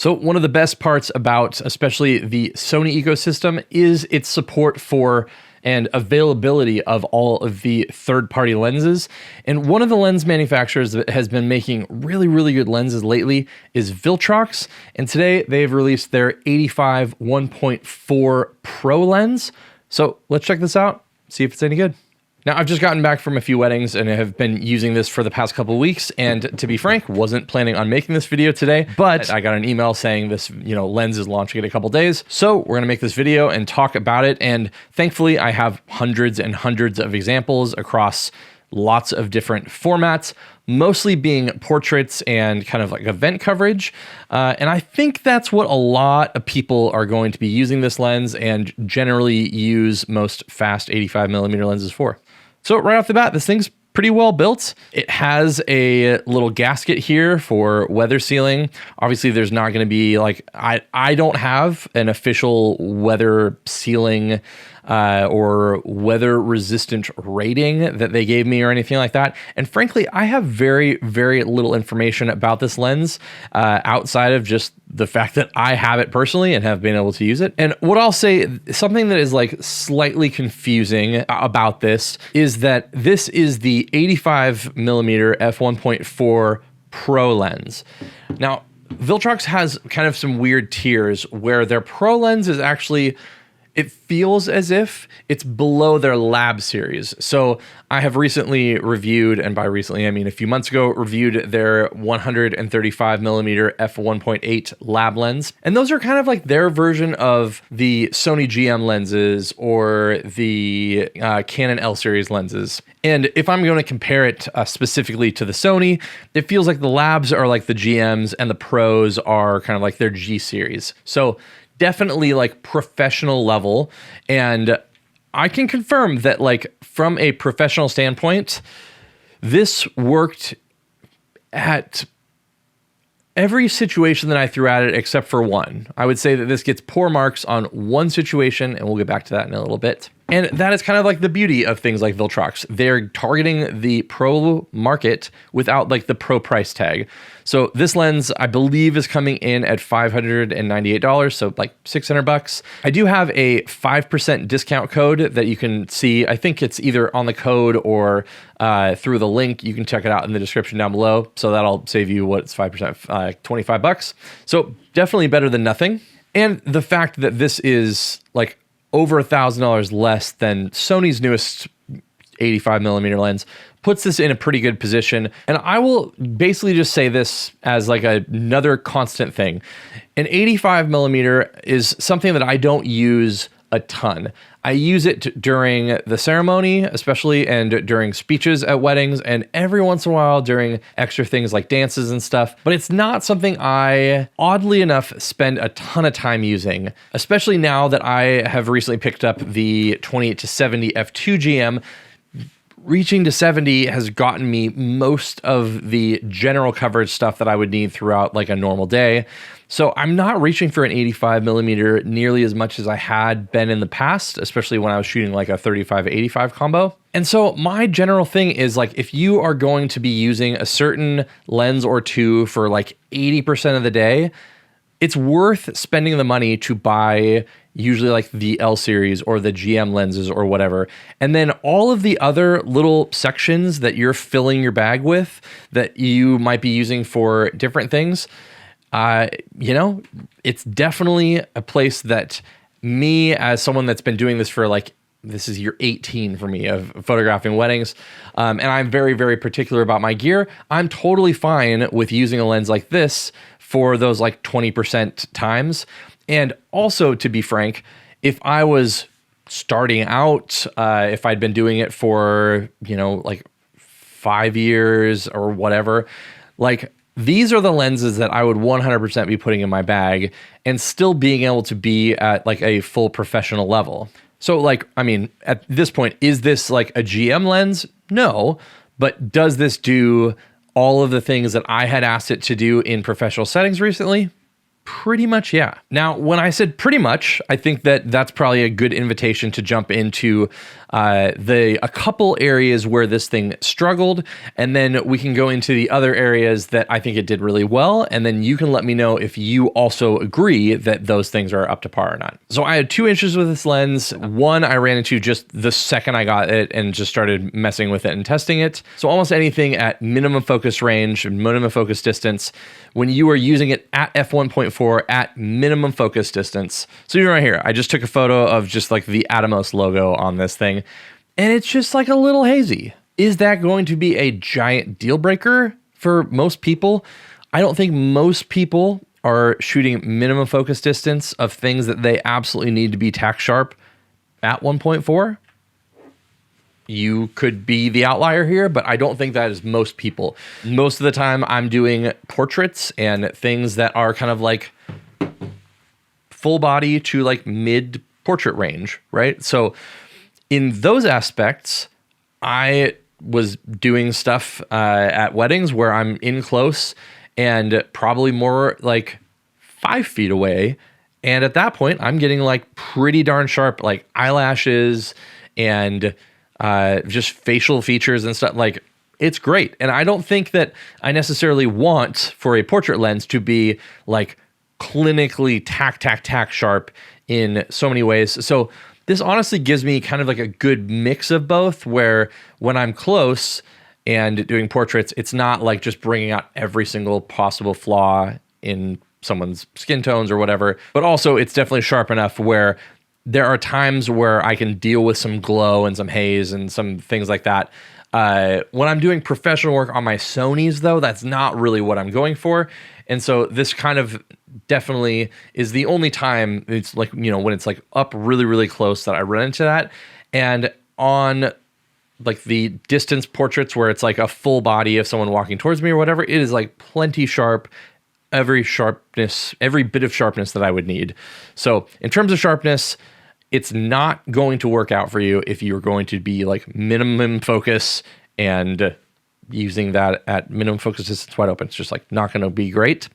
So one of the best parts about especially the Sony ecosystem is its support for and availability of all of the third-party lenses. And one of the lens manufacturers that has been making really, really good lenses lately is Viltrox. And today they've released their 85 1.4 Pro lens. So let's check this out, see if it's any good. Now, I've just gotten back from a few weddings and have been using this for the past couple of weeks. And to be frank, wasn't planning on making this video today, but I got an email saying this, lens is launching in a couple days. So we're gonna make this video and talk about it. And thankfully, I have hundreds and hundreds of examples across lots of different formats, mostly being portraits and kind of like event coverage. And I think that's what a lot of people are going to be using this lens and generally use most fast 85mm lenses for. So right off the bat, this thing's pretty well built. It has a little gasket here for weather sealing. Obviously, there's not going to be like, I don't have an official weather sealing or weather resistant rating that they gave me or anything like that. And frankly, I have very, very little information about this lens outside of just the fact that I have it personally and have been able to use it. And what I'll say, something that is like slightly confusing about this is that this is the 85mm f1.4 Pro lens. Now, Viltrox has kind of some weird tiers where their Pro lens is actually, it feels as if it's below their lab series. So I have recently reviewed, and by recently I mean a few months ago, reviewed their 135mm f1.8 lab lens. And those are kind of like their version of the Sony GM lenses or the Canon L series lenses. And if I'm going to compare it specifically to the Sony, it feels like the labs are like the GMs and the Pros are kind of like their G series. So definitely like professional level. And I can confirm that like from a professional standpoint, this worked at every situation that I threw at it except for one. I would say that this gets poor marks on one situation, and we'll get back to that in a little bit. And that is kind of like the beauty of things like Viltrox. They're targeting the Pro market without like the Pro price tag. So this lens, I believe, is coming in at $598, so like $600. I do have a 5% discount code that you can see. I think it's either on the code or through the link. You can check it out in the description down below. So that'll save you what, it's 5%, $25. So definitely better than nothing. And the fact that this is like over $1,000 less than Sony's newest 85mm lens puts this in a pretty good position. And I will basically just say this as like another constant thing. An 85mm is something that I don't use a ton. I use it during the ceremony, especially, and during speeches at weddings, and every once in a while during extra things like dances and stuff. But it's not something I, oddly enough, spend a ton of time using, especially now that I have recently picked up the 28-70 f2 GM. Reaching to 70 has gotten me most of the general coverage stuff that I would need throughout like a normal day. So I'm not reaching for an 85mm nearly as much as I had been in the past, especially when I was shooting like a 35-85 combo. And so my general thing is like, if you are going to be using a certain lens or two for like 80% of the day, it's worth spending the money to buy usually like the L series or the GM lenses or whatever. And then all of the other little sections that you're filling your bag with that you might be using for different things, it's definitely a place that me, as someone that's been doing this for like, this is year 18 for me of photographing weddings. And I'm very, very particular about my gear. I'm totally fine with using a lens like this for those like 20% times. And also, to be frank, if I was starting out, if I'd been doing it for, like 5 years or whatever, like these are the lenses that I would 100% be putting in my bag and still being able to be at like a full professional level. So like, I mean, at this point, is this like a GM lens? No, but does this do all of the things that I had asked it to do in professional settings recently? Pretty much, yeah. Now, when I said pretty much, I think that that's probably a good invitation to jump into a couple areas where this thing struggled, and then we can go into the other areas that I think it did really well, and then you can let me know if you also agree that those things are up to par or not. So I had 2 issues with this lens. One I ran into just the second I got it and just started messing with it and testing it. So almost anything at minimum focus range, minimum focus distance, when you are using it at f1.4 at minimum focus distance. So you're right here. I just took a photo of just like the Atomos logo on this thing, and it's just like a little hazy. Is that going to be a giant deal breaker for most people? I don't think most people are shooting minimum focus distance of things that they absolutely need to be tack sharp at 1.4. You could be the outlier here, but I don't think that is most people. Most of the time I'm doing portraits and things that are kind of like full body to like mid portrait range, right? So in those aspects, I was doing stuff at weddings where I'm in close and probably more like 5 feet away. And at that point, I'm getting like pretty darn sharp, like eyelashes and just facial features and stuff. Like, it's great. And I don't think that I necessarily want for a portrait lens to be like clinically tack sharp in so many ways. So this honestly gives me kind of like a good mix of both, where when I'm close and doing portraits, it's not like just bringing out every single possible flaw in someone's skin tones or whatever, but also it's definitely sharp enough where there are times where I can deal with some glow and some haze and some things like that. When I'm doing professional work on my Sonys, though, that's not really what I'm going for. And so this kind of definitely is the only time it's like, you know, when it's like up really, really close that I run into that. And on like the distance portraits where it's like a full body of someone walking towards me or whatever, it is like plenty sharp. Every bit of sharpness that I would need. So in terms of sharpness, it's not going to work out for you if you're going to be like minimum focus and using that at minimum focus distance wide open. It's just like not going to be great.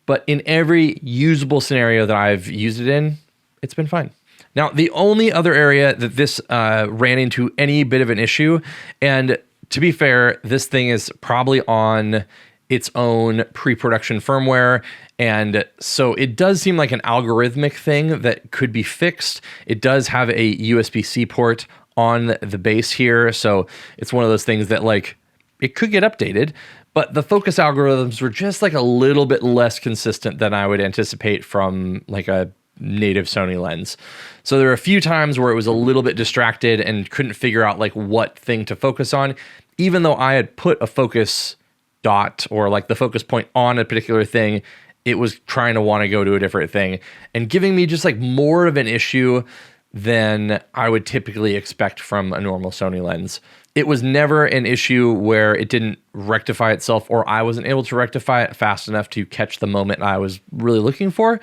But in every usable scenario that I've used it in, it's been fine. Now, the only other area that this ran into any bit of an issue, and to be fair, this thing is probably on its own pre-production firmware, and so it does seem like an algorithmic thing that could be fixed. It does have a USB-C port on the base here, so it's one of those things that like it could get updated, but the focus algorithms were just like a little bit less consistent than I would anticipate from like a native Sony lens. So there were a few times where it was a little bit distracted and couldn't figure out like what thing to focus on, even though I had put a focus dot or like the focus point on a particular thing. It was trying to want to go to a different thing and giving me just like more of an issue than I would typically expect from a normal Sony lens. It was never an issue where it didn't rectify itself or I wasn't able to rectify it fast enough to catch the moment I was really looking for.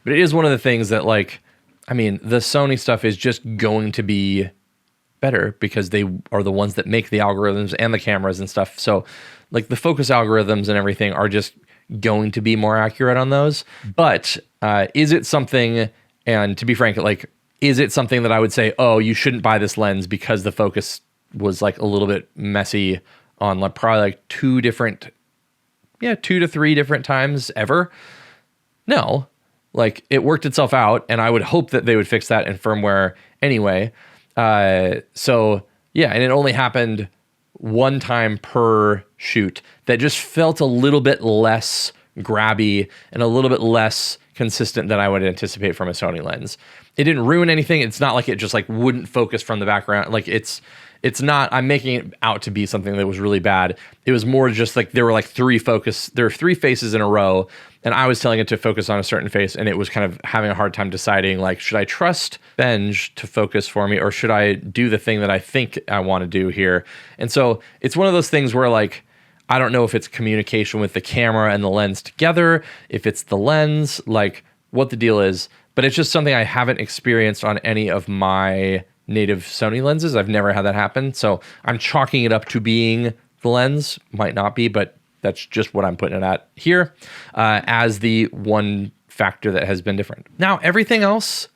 But it is one of the things that like, I mean, the Sony stuff is just going to be better because they are the ones that make the algorithms and the cameras and stuff. So like the focus algorithms and everything are just going to be more accurate on those. But is it something, and to be frank, like, is it something that I would say, oh, you shouldn't buy this lens because the focus was like a little bit messy on like probably like 2 to 3 different times ever? No, like it worked itself out, and I would hope that they would fix that in firmware anyway. So yeah, and it only happened one time per shoot that just felt a little bit less grabby and a little bit less consistent than I would anticipate from a Sony lens. It didn't ruin anything. It's not like it just like wouldn't focus from the background. Like it's not, I'm making it out to be something that was really bad. It was more just like there were 3 faces in a row, and I was telling it to focus on a certain face, and it was kind of having a hard time deciding, like, should I trust Benj to focus for me, or should I do the thing that I think I want to do here? And so it's one of those things where, like, I don't know if it's communication with the camera and the lens together, if it's the lens, like, what the deal is, but it's just something I haven't experienced on any of my native Sony lenses. I've never had that happen, so I'm chalking it up to being the lens. Might not be, but that's just what I'm putting it at here as the one factor that has been different. Now, everything else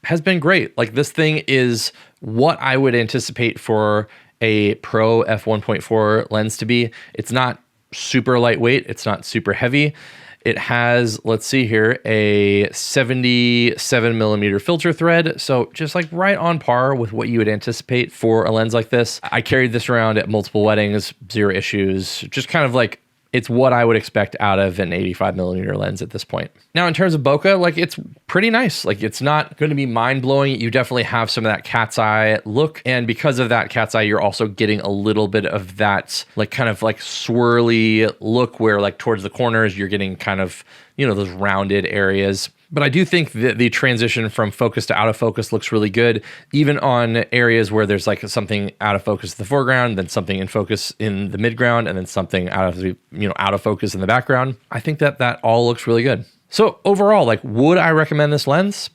has been great. Like, this thing is what I would anticipate for a Pro f1.4 lens to be. It's not super lightweight. It's not super heavy. It has, let's see here, a 77mm filter thread. So just like right on par with what you would anticipate for a lens like this. I carried this around at multiple weddings, zero issues, just kind of like, it's what I would expect out of an 85mm lens at this point. Now, in terms of bokeh, like, it's pretty nice. Like, it's not going to be mind-blowing. You definitely have some of that cat's eye look. And because of that cat's eye, you're also getting a little bit of that, like, kind of like swirly look where, like, towards the corners, you're getting kind of, you know, those rounded areas. But I do think that the transition from focus to autofocus looks really good, even on areas where there's like something out of focus in the foreground, then something in focus in the midground, and then something out of focus in the background. I think that all looks really good. So overall, like, would I recommend this lens?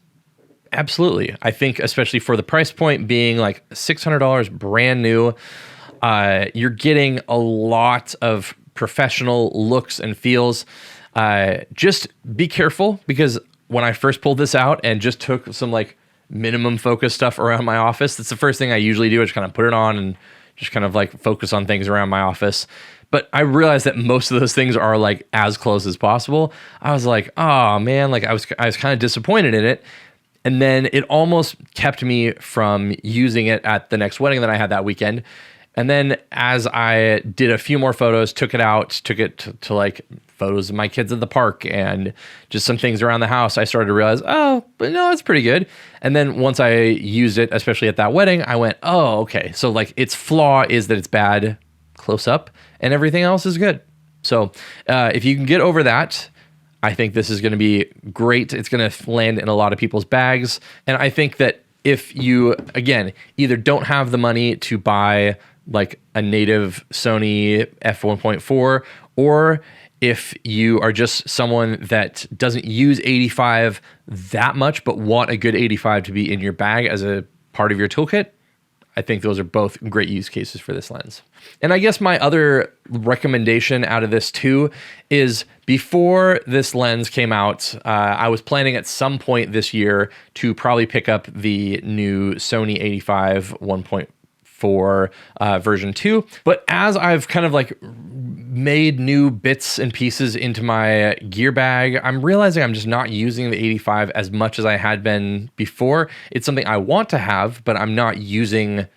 Absolutely. I think especially for the price point being like $600 brand new, you're getting a lot of professional looks and feels. Just be careful, because when I first pulled this out and just took some like minimum focus stuff around my office, that's the first thing I usually do, is kind of put it on and just kind of like focus on things around my office. But I realized that most of those things are like as close as possible. I was like, oh man, like I was kind of disappointed in it. And then it almost kept me from using it at the next wedding that I had that weekend. And then as I did a few more photos, took it to like photos of my kids at the park and just some things around the house, I started to realize, oh, but no, it's pretty good. And then once I used it, especially at that wedding, I went, oh, okay. So like, its flaw is that it's bad close up and everything else is good. So if you can get over that, I think this is going to be great. It's going to land in a lot of people's bags. And I think that if you, again, either don't have the money to buy like a native Sony f1.4, or if you are just someone that doesn't use 85 that much, but want a good 85 to be in your bag as a part of your toolkit, I think those are both great use cases for this lens. And I guess my other recommendation out of this too is, before this lens came out, I was planning at some point this year to probably pick up the new Sony 85 1.4 version 2. But as I've kind of like made new bits and pieces into my gear bag, I'm realizing I'm just not using the 85 as much as I had been before. It's something I want to have, but I'm not using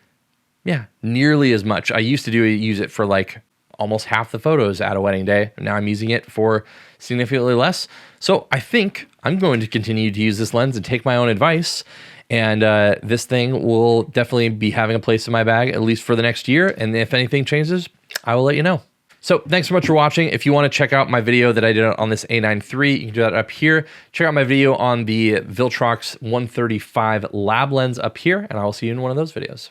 nearly as much. I used to use it for like almost half the photos at a wedding day. Now I'm using it for significantly less. So I think I'm going to continue to use this lens and take my own advice. And this thing will definitely be having a place in my bag, at least for the next year. And if anything changes, I will let you know. So thanks so much for watching. If you want to check out my video that I did on this A9 III, you can do that up here. Check out my video on the Viltrox 135 lab lens up here, and I will see you in one of those videos.